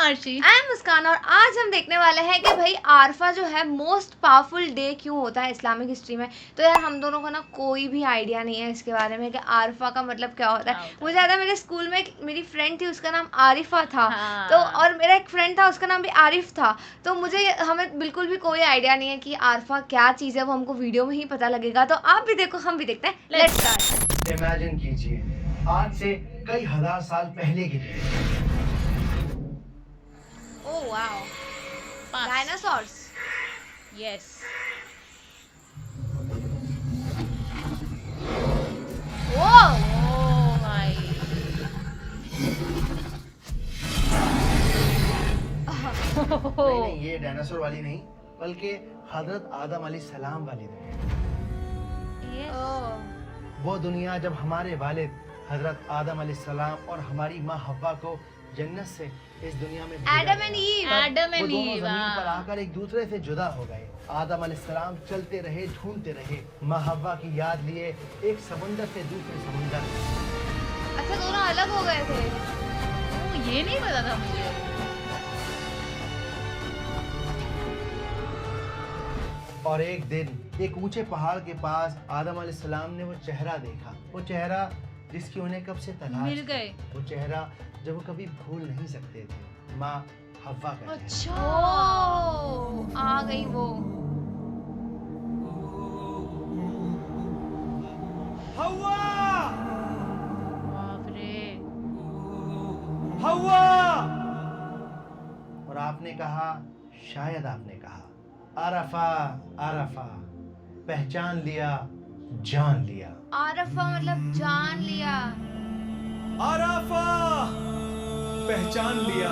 Archie. I am मुस्कान और आज हम देखने वाले हैं कि भाई आरफा जो है मोस्ट पावरफुल डे क्यों होता है इस्लामिक हिस्ट्री में। तो यार हम दोनों को ना कोई भी आइडिया नहीं है इसके बारे में कि आरफा का मतलब क्या होता है। मुझे याद है मेरे स्कूल में मेरी फ्रेंड थी, उसका नाम आरिफा था। हाँ। तो और मेरा एक फ्रेंड था, उसका नाम भी आरिफ था। तो हमें बिल्कुल भी कोई आइडिया नहीं है कि आरफा क्या चीज़ है, वो हमको वीडियो में ही पता लगेगा। तो आप भी देखो, हम भी देखते हैं। Let's start. इमेजिन कीजिए आज से कई हजार साल पहले की दिन। Oh wow, dinosaurs. यस। ओह ओ भाई। नहीं, ये डायनासोर वाली नहीं, बल्कि हजरत आदम अलैहिस्सलाम वाली दुनिया। वो दुनिया जब हमारे वालिद हजरत आदम अलैहिस्सलाम और हमारी माँ हव्वा को जन्नत से इस दुनिया में एडम एंड ईव। एडम वो एंड दोनों ईव। जमीन पर आकर एक दूसरे से जुदा हो गए। आदम अलैहिस्सलाम चलते रहे, ढूंढते रहे, माँ हव्वा की याद लिए एक समुंदर से दूसरे समुंदर। अच्छा, दोनों अलग हो गए थे। ये नहीं पता था मुझे। और एक दिन एक ऊंचे पहाड़ के पास आदम अलैहिस्सलाम ने वो चेहरा देखा, वो चेहरा जिसकी उन्हें कब से तलाश मिल थी। गए। वो चेहरा जो वो कभी भूल नहीं सकते थे, माँ हव्वा का चेहरा। अच्छा। ओह, आ गई वो। हव्वा! बाप रे। हव्वा! और आपने कहा, शायद आपने कहा, आरफा आरफा, पहचान लिया, जान लिया। आरफा मतलब जान लिया। आराफा, पहचान लिया,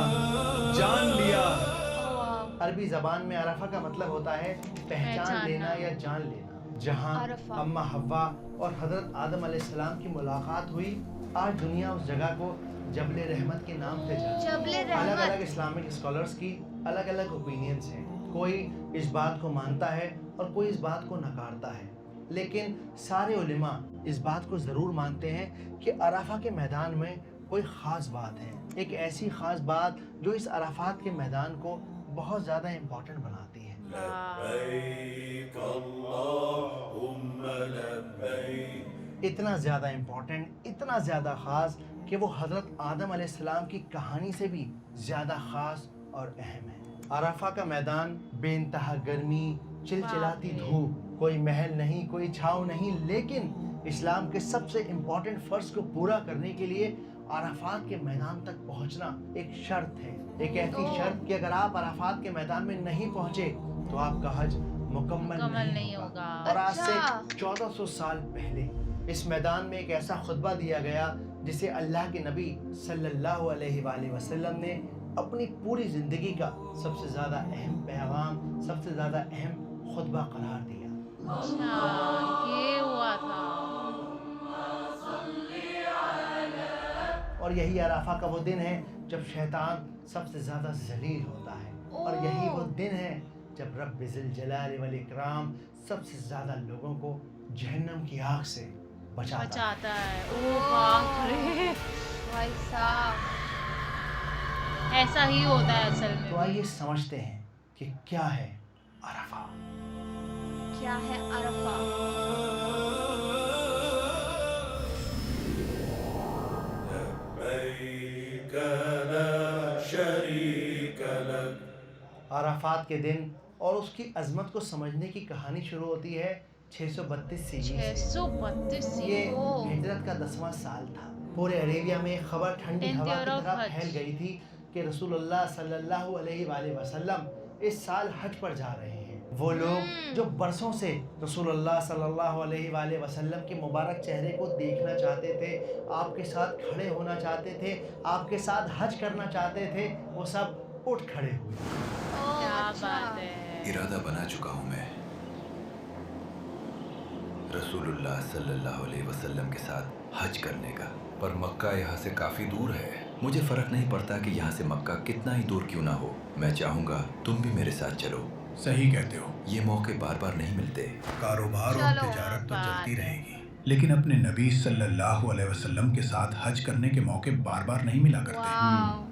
जान लिया। Oh wow. अरबी जबान में आरफा का मतलब होता है पहचान पहचानना। लेना या जान लेना। जहाँ आरफा। अम्मा हव्वा और हजरत आदम अलैहिस्सलाम की मुलाकात हुई, आज दुनिया उस जगह को जबले रहमत के नाम से जानती है। जबले अलग अलग रहमत। इस्लामिक स्कॉलर्स की अलग अलग ओपिनियंस हैं। कोई इस बात को मानता है और कोई इस बात को नकारता है, लेकिन सारे उलेमा इस बात को ज़रूर मानते हैं कि अराफा के मैदान में कोई ख़ास बात है, एक ऐसी ख़ास बात जो इस अराफात के मैदान को बहुत ज़्यादा इम्पोर्टेंट बनाती है। लब्बैक अल्लाहुम्मा लब्बैक। इतना ज़्यादा इम्पोर्टेंट, इतना ज़्यादा ख़ास कि वो हज़रत आदम अलैहिस्सलाम की कहानी से भी ज़्यादा ख़ास और अहम है। अराफा का मैदान बेइंतहा गर्मी, चिलचिलाती बाप रे। धूप, कोई महल नहीं, कोई छाँव नहीं, लेकिन इस्लाम के सबसे इम्पोर्टेंट फ़र्ज़ को पूरा करने के लिए अराफात के मैदान तक पहुंचना एक शर्त है, एक ऐसी शर्त कि अगर आप अराफात के मैदान में नहीं पहुंचे तो आपका हज मुकम्मल नहीं होगा। और आज से अच्छा। 1400 साल पहले इस मैदान में एक ऐसा खुतबा दिया गया जिसे अल्लाह के नबी सल्लल्लाहु अलैहि वसल्लम ने अपनी पूरी ज़िंदगी का सबसे ज़्यादा अहम पैगाम, सबसे ज़्यादा अहम खुतबा करार दिया। अच्छा, ये हुआ था। और यही अराफा का वो दिन है जब शैतान सबसे ज़्यादा ज़लील होता है, और यही वो दिन है जब रब ज़िल जलाल वल इकराम सबसे ज़्यादा लोगों को जहन्नम की आग से बचाता है। बचाता है। ओ बाप रे। भाई साहब। ऐसा ही होता है असल में। तो आइए समझते हैं कि क्या है अराफा। क्या है अरफा? लब्बैक ला शरीक लक। अराफात के दिन और उसकी अजमत को समझने की कहानी शुरू होती है 632 सीरी से। 632 ये ओह। हिजरत का 10वां साल था। पूरे अरेबिया में खबर ठंडी Tenth हवा year की of तरह Hajj। फैल गई थी कि रसूलुल्लाह सल्लल्लाहु अलैहि वसल्लम इस साल हज पर जा रहे हैं। वो लोग जो बरसों से रसूलुल्लाह सल्लल्लाहु अलैहि वसल्लम के मुबारक चेहरे को देखना चाहते थे, आपके साथ खड़े होना चाहते थे, आपके साथ हज करना चाहते थे, वो सब उठ खड़े हुए। ओह, क्या अच्छा। बात है। इरादा बना चुका हूँ मैं रसूलुल्लाह सल्लल्लाहु अलैहि वसल्लम के साथ हज करने का, पर मक्का यहाँ से काफ़ी दूर है। मुझे फ़र्क नहीं पड़ता कि यहाँ से मक्का कितना ही दूर क्यों ना हो, मैं चाहूँगा तुम भी मेरे साथ चलो। सही कहते हो, ये मौके बार बार नहीं मिलते। कारोबार और चलो, तिजारत तो बात चलती है। रहेगी, लेकिन अपने नबी सल्लल्लाहु अलैहि वसल्लम के साथ हज करने के मौके बार बार नहीं मिला करते। वाओ।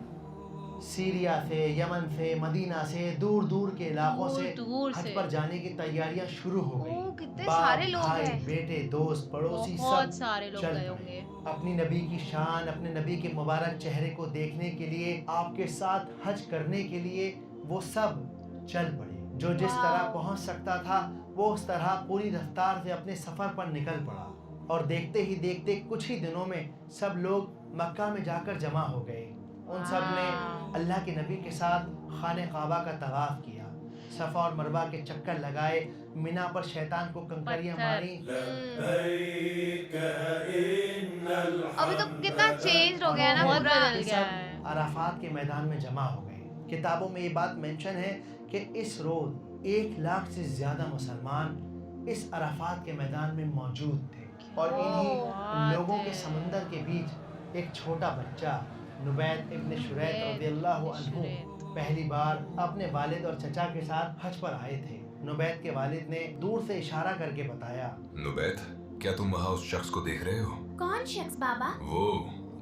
सीरिया से, यमन से, मदीना से, दूर दूर के इलाकों से दूर हज से। पर जाने की तैयारियां शुरू हो ओ, गई। कितने बाप, सारे लोग भाई, हैं। बेटे, दोस्त, पड़ोसी बहुत सब सारे लोग चल गए पड़े। होंगे। अपनी नबी की शान, अपने नबी के मुबारक चेहरे को देखने के लिए, आपके साथ हज करने के लिए वो सब चल पड़े। जो जिस तरह वाह। पहुंच सकता था वो उस तरह पूरी रफ्तार से अपने सफर पर निकल पड़ा। और देखते ही देखते कुछ ही दिनों में सब लोग मक्का में जाकर जमा हो गए। उन सब ने वाह। अल्लाह के नबी के साथ खाने काबा का तवाफ किया, सफ़ा और मरवा के चक्कर लगाए, मिना पर शैतान को कंकरियां पत्थर। मारी। لبيك إن अभी तो कितना الحمد चेंज हो गया ना बहुत पूरा। बदल ये गया सब है। अराफात के मैदान में जमा हो गए। किताबों में ये बात मेंशन है कि इस रोज 1 लाख से ज्यादा मुसलमान इस अराफात के मैदान में मौजूद थे। और इन्हीं बात लोगों के है। समंदर के बीच एक छोटा बच्चा नुबैत इब्न शुरैत रज़ियल्लाहु अन्हु पहली बार अपने वालिद और चचा के साथ हज पर आए थे। नुबैत के वालिद ने दूर से इशारा करके बताया, नुबैत, क्या तुम वहाँ उस शख्स को देख रहे हो? कौन शख्स बाबा? वो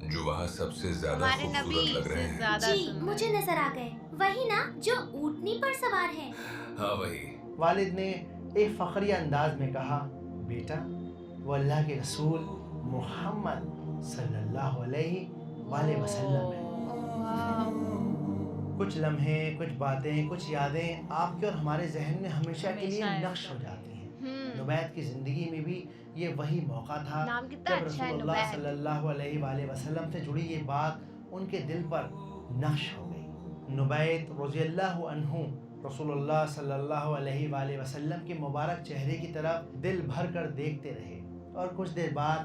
जो वहाँ सबसे ज्यादा हमारे खूबसूरत नबी लग रहे से हैं। ज्यादा जी सुंदर। मुझे नजर आ गए, वही ना जो ऊँटनी पर सवार है। हाँ वही। वालिद ने एक फखरिया अंदाज में कहा, बेटा वो अल्लाह के रसूल मोहम्मद सल्लल्लाहु अलैहि वसल्लम है। कुछ लम्हे, कुछ बातें, कुछ यादें आपके और हमारे जहन में हमेशा के लिए हमेशा नक्श हो जाती हैं। हम्म। नुबैत की ज़िंदगी में भी ये वही मौका था नाम कितना जब अच्छा है, रसूलुल्लाह नुबैत। सल्लल्लाहु अलैहि वसल्लम से जुड़ी ये बात उनके दिल पर नक्श हो गई। नुबैत रज़ियल्लाहु अन्हु रसूलुल्लाह सल्लल्लाहु अलैहि वसल्लम के मुबारक चेहरे की तरफ दिल भर कर देखते रहे। और कुछ देर बाद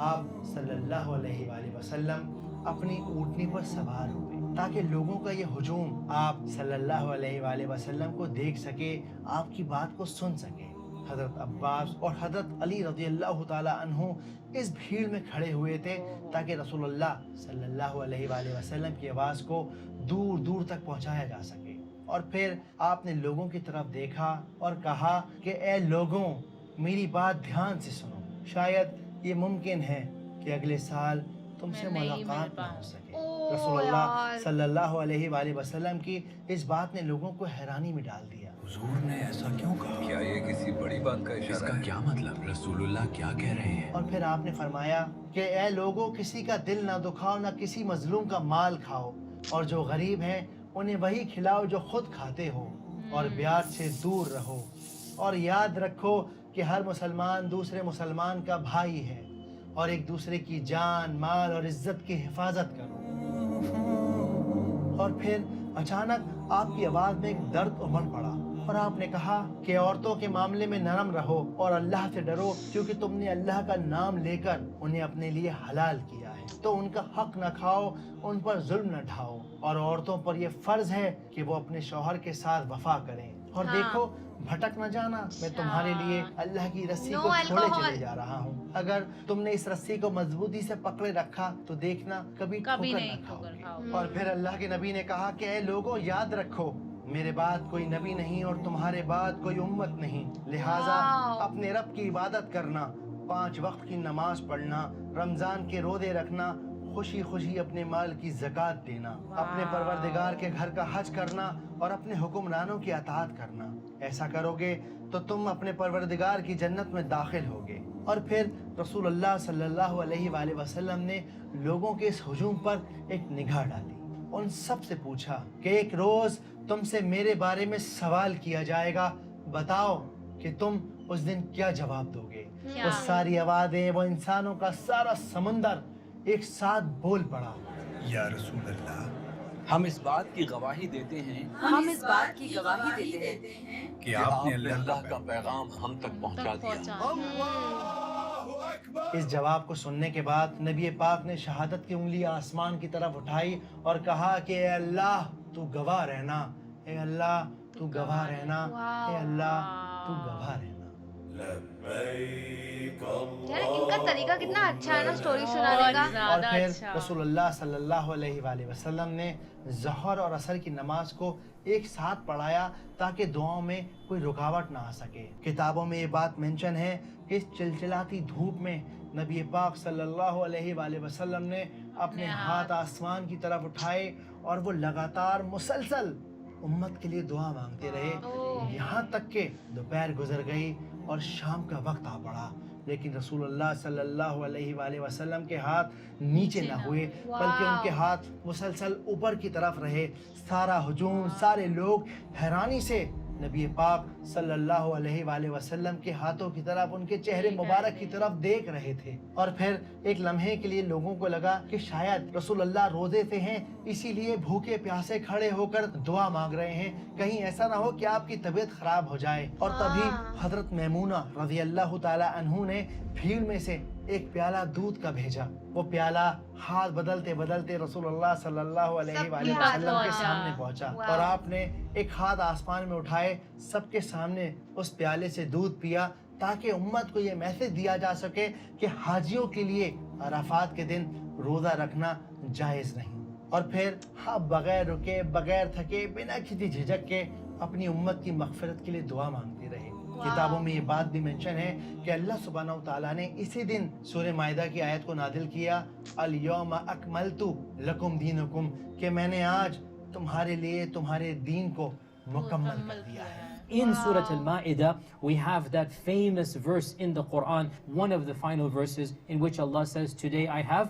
आप सल्लल्लाहु अलैहि वसल्लम अपनी ऊँटनी पर सवार हुए ताकि लोगों का ये हुजूम आप सल्लल्लाहु अलैहि वसल्लम को देख सके, आपकी बात को सुन सके। हज़रत अब्बास और हज़रत अली रज़ियल्लाहु ताला अन्हु इस भीड़ में खड़े हुए थे ताकि रसूलुल्लाह सल्लल्लाहु अलैहि वसल्लम की आवाज़ को दूर दूर तक पहुंचाया जा सके। और फिर आपने लोगों की तरफ देखा और कहा कि ए लोगों, मेरी बात ध्यान से सुनो। शायद ये मुमकिन है कि अगले साल तुमसे मैं नहीं मिल मुलाकात ना हो पाऊं। सके। ओ रसूलुल्लाह यार। सल्लल्लाहु अलैहि वसल्लम की इस बात ने लोगों को हैरानी में डाल दिया। हुजूर ने ऐसा क्यों कहा? क्या ये किसी बड़ी बात का इशारा इसका है? क्या मतलब? रसूलुल्लाह क्या कह रहे हैं? और फिर आपने फरमाया कि ए लोगों, किसी का दिल ना दुखाओ, ना किसी मजलूम का माल खाओ, और जो गरीब हैं उन्हें वही खिलाओ जो खुद खाते हो, और ब्याज से दूर रहो, और याद रखो कि हर मुसलमान दूसरे मुसलमान का भाई है, और एक दूसरे की जान, माल और इज्जत की हिफाजत करो। और फिर अचानक आपकी आवाज़ में एक दर्द उमड़ पड़ा और आपने कहा कि औरतों के मामले में नरम रहो और अल्लाह से डरो, क्योंकि तुमने अल्लाह का नाम लेकर उन्हें अपने लिए हलाल किया है, तो उनका हक न खाओ, उन पर जुल्म न ढाओ, और औरतों पर यह फर्ज है कि वो अपने शौहर के साथ वफा करें। और हाँ। देखो, भटक न जाना, मैं तुम्हारे लिए अल्लाह की रस्सी No को छोड़े alcohol। चले जा रहा हूँ। अगर तुमने इस रस्सी को मजबूती से पकड़े रखा तो देखना कभी कभी ठोकर नहीं न ठोकर खाओगे। खाओगे। और फिर अल्लाह के नबी ने कहा कि ए लोगों, याद रखो, मेरे बाद कोई नबी नहीं और तुम्हारे बाद कोई उम्मत नहीं, लिहाजा वाव। अपने रब की इबादत करना, 5 वक्त की नमाज पढ़ना, रमजान के रोजे रखना, खुशी खुशी अपने माल की ज़कात देना, अपने परवरदिगार के घर का हज करना और अपने हुक्मरानों की अताअत करना। ऐसा करोगे तो तुम अपने परवरदिगार की जन्नत में दाखिल होगे। और फिर रसूलुल्लाह सल्लल्लाहु अलैहि वसल्लम ने लोगों के इस हुजूम पर एक निगाह डाली, उन सब से पूछा कि एक रोज़ तुमसे मेरे बारे में सवाल किया जाएगा, बताओ कि तुम उस दिन क्या जवाब दोगे। क्या? वो सारी आवाज़ें, वो इंसानों का सारा समुंदर एक साथ बोल पड़ा, या रसूल अल्लाह, हम इस बात की गवाही देते हैं कि आपने अल्लाह का पैगाम हम तक पहुंचा तक दिया। पहुंचा। इस जवाब को सुनने के बाद नबी पाक ने शहादत की उंगली आसमान की तरफ उठाई और कहा कि ए अल्लाह तू गवाह रहना, ए अल्लाह तू गवाह रहना, ए अल्लाह तू गवाह रहना। لبيك यार इनका तरीका कितना अच्छा है ना स्टोरी बहुत सुनाने का। और ज्यादा फिर अच्छा। रसूलुल्लाह सल्लल्लाहु अलैहि वसल्लम ने ज़हर और असर की नमाज को एक साथ पढ़ाया ताकि दुआओं में कोई रुकावट ना आ सके। किताबों में ये बात मेंशन है कि इस चिलचिलाती धूप में नबी पाक सल्लल्लाहु अलैहि वसल्लम ने اپنے ہاتھ آسمان کی طرف اٹھائے اور وہ لگاتار مسلسل امت کے لیے دعا مانگتے رہے، یہاں تک کہ دوپہر گزر گئی اور شام کا وقت آ پڑا، لیکن رسول اللہ صلی اللہ علیہ وآلہ وسلم کے ہاتھ نیچے نہ ہوئے بلکہ ان کے ہاتھ مسلسل اوپر کی طرف رہے۔ سارا ہجوم، سارے لوگ حیرانی سے نبی پاک صلی اللہ علیہ وآلہ وسلم کے ہاتھوں کی طرف، ان کے چہرے مبارک کی طرف دیکھ رہے تھے، اور پھر ایک لمحے کے لیے لوگوں کو لگا کہ شاید رسول اللہ روزے سے ہیں، اسی لیے بھوکے پیاسے کھڑے ہو کر دعا مانگ رہے ہیں، کہیں ایسا نہ ہو کہ آپ کی طبیعت خراب ہو جائے۔ اور تبھی حضرت میمونہ رضی اللہ تعالی عنہ نے بھیڑ میں سے ایک پیالہ دودھ کا بھیجا۔ وہ پیالہ ہاتھ بدلتے بدلتے رسول اللہ صلی اللہ علیہ وآلہ وسلم کے سامنے پہنچا، اور آپ نے ایک ہاتھ آسمان میں اٹھائے، سب کے سامنے اس پیالے سے دودھ پیا، تاکہ امت کو یہ میسج دیا جا سکے کہ حاجیوں کے لیے عرفات کے دن روزہ رکھنا جائز نہیں۔ اور پھر آپ بغیر رکے، بغیر تھکے، بنا کسی جھجک کے اپنی امت کی مغفرت کے لیے دعا مانگتے رہے۔ کتابوں میں یہ بات بھی منشن ہے کہ اللہ سبحانہ وتعالیٰ نے اسی دن سورہ مائدہ کی آیت کو نازل کیا، الیوم اکملت لکم دینکم، کہ میں نے آج تمہارے لیے تمہارے دین کو مکمل کر دیا ہے۔ In Surah Al-Ma'idah, we have that famous verse in the Quran, one of the final verses, in which Allah says, "Today I have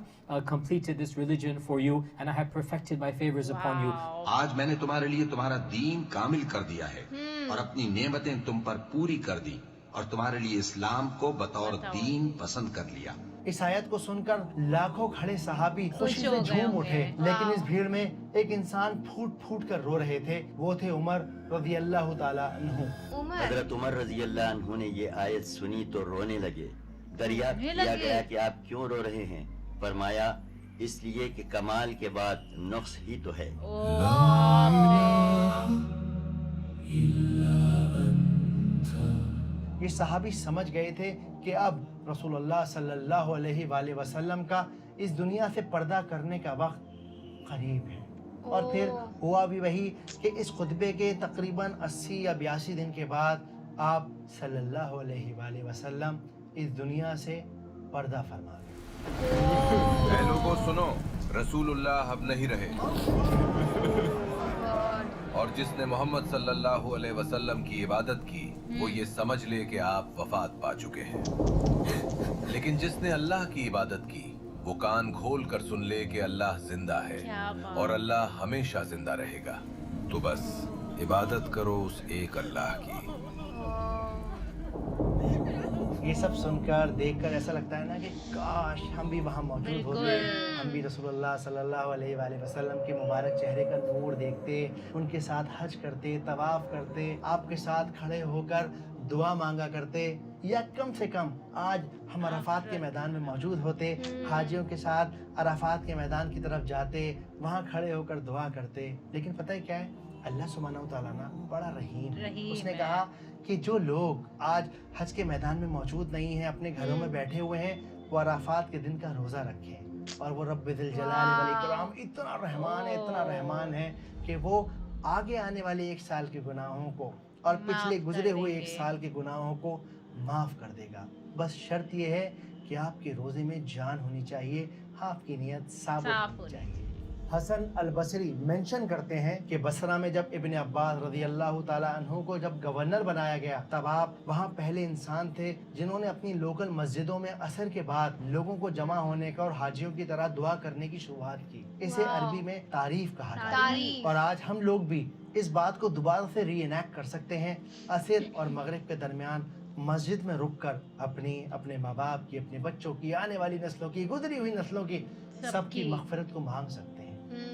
completed this religion for you, and I have perfected my favors upon you." آج میں نے تمہارے لیے تمہارا دین کامل کر دیا ہے اور اپنی نعمتیں تم پر پوری کر دی، اور تمہارے لیے اسلام کو بطور دین پسند کر لیا۔ اس آیت کو سن کر لاکھوں کھڑے صحابی خوشی سے جھوم اٹھے، لیکن اس بھیڑ میں ایک انسان پھوٹ پھوٹ کر رو رہے تھے، وہ تھے عمر رضی اللہ تعالی عنہ۔ حضرت عمر رضی اللہ عنہ نے یہ آیت سنی تو رونے لگے۔ دریافت کیا گیا کہ آپ کیوں رو رہے ہیں؟ فرمایا، اس لیے کہ کمال کے بعد نقص ہی تو ہے۔ یہ صحابی سمجھ گئے تھے کہ اب رسول اللہ صلی اللہ علیہ وآلہ وسلم کا اس دنیا سے پردہ کرنے کا وقت قریب ہے۔ اور پھر ہوا بھی وہی کہ اس خطبے کے تقریباً 80 یا 82 دن کے بعد آپ صلی اللہ علیہ وآلہ وسلم اس دنیا سے پردہ فرما گئے۔ اے لوگوں سنو، رسول اللہ اب نہیں رہے، اور جس نے محمد صلی اللہ علیہ وسلم کی عبادت کی وہ یہ سمجھ لے کہ آپ وفات پا چکے ہیں، لیکن جس نے اللہ کی عبادت کی وہ کان کھول کر سن لے کہ اللہ زندہ ہے اور اللہ ہمیشہ زندہ رہے گا، تو بس عبادت کرو اس ایک اللہ کی۔ یہ سب سن کر دیکھ کر ایسا لگتا ہے نا کہ کاش ہم بھی وہاں موجود ہوتے، ہم بھی رسول اللہ صلی اللہ علیہ وآلہ وسلم کے مبارک چہرے کا نور دیکھتے، ان کے ساتھ حج کرتے، طواف کرتے، آپ کے ساتھ کھڑے ہو کر دعا مانگا کرتے، یا کم سے کم آج ہم عرفات کے میدان میں موجود ہوتے، حاجیوں کے ساتھ عرفات کے میدان کی طرف جاتے، وہاں کھڑے ہو کر دعا کرتے۔ لیکن پتہ ہے کیا ہے؟ اللہ سبحانہ وتعالیٰ نا بڑا رحیم ہے۔ اس نے کہا کہ جو لوگ آج حج کے میدان میں موجود نہیں ہیں، اپنے گھروں میں بیٹھے ہوئے ہیں، وہ عرفات کے دن کا روزہ رکھیں، اور وہ رب ذی الجلال والاکرام اتنا رحمان ہے کہ وہ آگے آنے والے ایک سال کے گناہوں کو اور پچھلے گزرے ہوئے ایک سال کے گناہوں کو معاف کر دے گا۔ بس شرط یہ ہے کہ آپ کے روزے میں جان ہونی چاہیے، آپ کی نیت ثابت ہونی چاہیے۔ حسن البصری منشن کرتے ہیں کہ بصرہ میں جب ابن عباس رضی اللہ تعالیٰ عنہ کو جب گورنر بنایا گیا، تب آپ وہاں پہلے انسان تھے جنہوں نے اپنی لوکل مسجدوں میں عصر کے بعد لوگوں کو جمع ہونے کا اور حاجیوں کی طرح دعا کرنے کی شروعات کی۔ اسے عربی میں تعریف کہا جاتا ہے، اور آج ہم لوگ بھی اس بات کو دوبارہ سے ری انیکٹ کر سکتے ہیں۔ عصر اور مغرب کے درمیان مسجد میں رک کر اپنے ماں باپ کی، اپنے بچوں کی، آنے والی نسلوں کی، گزری ہوئی نسلوں کی سب کی مغفرت کو مانگ سکتے ہیں۔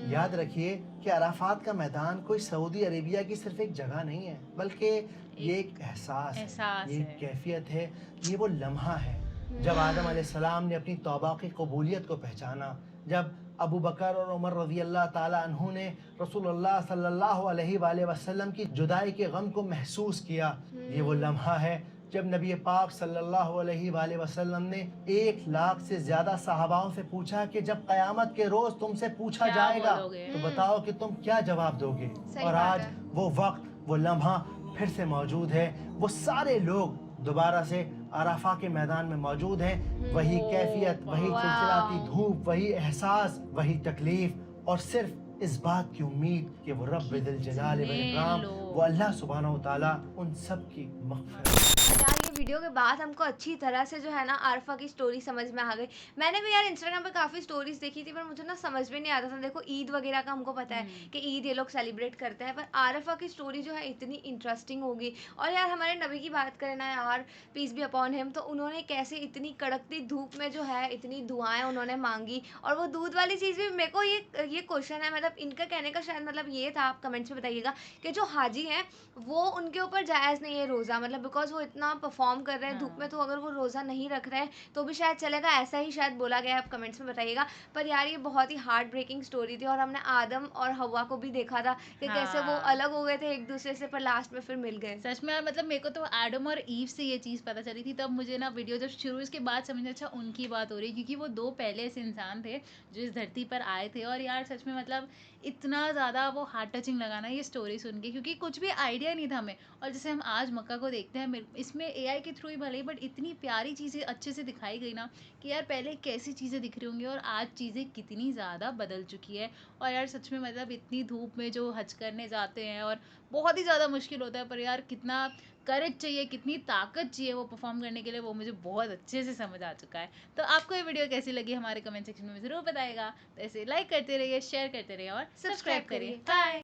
یاد رکھیے کہ عرفات کا میدان کوئی سعودی عربیہ کی صرف ایک جگہ نہیں ہے، بلکہ یہ ایک احساس ہے، یہ ایک کیفیت ہے، یہ وہ لمحہ ہے جب آدم علیہ السلام نے اپنی توبہ کی قبولیت کو پہچانا، جب ابو بکر اور عمر رضی اللہ تعالی عنہ نے رسول اللہ صلی اللہ علیہ وآلہ وسلم کی جدائی کے غم کو محسوس کیا۔ یہ وہ لمحہ ہے جب نبی پاک صلی اللہ علیہ وآلہ وسلم نے 1,00,000 سے زیادہ صحاباؤں سے پوچھا کہ جب قیامت کے روز تم سے پوچھا جائے گا تو بتاؤ کہ تم کیا جواب دو گے؟ اور آج وہ وقت، وہ لمحہ پھر سے موجود ہے۔ وہ سارے لوگ دوبارہ سے अराफा के मैदान में मौजूद हैं, वही कैफियत, वही चिलचिलाती धूप, वही एहसास, वही तकलीफ और सिर्फ इस बात की उम्मीद कि वो रब दिल जलाल वल इकराम, वो अल्लाह सुब्हानहू व तआला उन सब की मग़फ़िरत। यार ये वीडियो के बाद हमको अच्छी तरह से जो है ना आरफा की स्टोरी समझ में आ गई। मैंने भी यार इंस्टाग्राम पे काफ़ी स्टोरीज देखी थी, पर मुझे ना समझ में नहीं आता था। देखो ईद वगैरह का हमको पता है कि ईद ये लोग सेलिब्रेट करते हैं, पर आरफा की स्टोरी जो है इतनी इंटरेस्टिंग होगी। और यार हमारे नबी की बात करें ना यार, पीस बी अपॉन हिम, तो उन्होंने कैसे इतनी कड़कती धूप में जो है इतनी दुआएं उन्होंने मांगी। और वो दूध वाली चीज़ भी मेरे को ये क्वेश्चन है, मतलब इनका कहने का शायद मतलब ये था, आप कमेंट्स में बताइएगा, कि जो हाजी हैं वो उनके ऊपर जायज़ नहीं है रोज़ा, मतलब बिकॉज वो इतना परफॉर्म कर रहे हैं धूप में, तो अगर वो रोज़ा नहीं रख रहे हैं तो भी शायद चलेगा, ऐसा ही शायद बोला गया है, आप कमेंट्स में बताइएगा। पर यार ये बहुत ही हार्ट ब्रेकिंग स्टोरी थी, और हमने आदम और हवा को भी देखा था कि कैसे वो अलग हो गए थे एक दूसरे से, पर लास्ट में फिर मिल गए। सच में यार, मतलब मेरे को तो एडम और ईव से ये चीज़ पता चली थी, तब मुझे ना वीडियो जब शुरू इसके बाद समझ अच्छा उनकी बात हो रही है, क्योंकि वो दो पहले ऐसे इंसान थे जो इस धरती पर आए थे। और यार सच में मतलब इतना ज़्यादा वो हार्ट टचिंग लगा ना ये स्टोरी सुन के, क्योंकि कुछ भी आइडिया नहीं था हमें। और जैसे हम आज मक्का को देखते हैं, इसमें एआई के थ्रू ही भले ही, बट इतनी प्यारी चीज़ें अच्छे से दिखाई गई ना, कि यार पहले कैसी चीज़ें दिख रही होंगी और आज चीज़ें कितनी ज़्यादा बदल चुकी है। और यार सच में मतलब इतनी धूप में जो हज करने जाते हैं और बहुत ही ज़्यादा मुश्किल होता है, पर यार कितना करेज चाहिए, कितनी ताकत चाहिए वो परफॉर्म करने के लिए, वो मुझे बहुत अच्छे से समझ आ चुका है। तो आपको ये वीडियो कैसी लगी हमारे कमेंट सेक्शन में ज़रूर बताइएगा। तो ऐसे लाइक करते रहिए, शेयर करते रहिए और सब्सक्राइब करिए। बाय।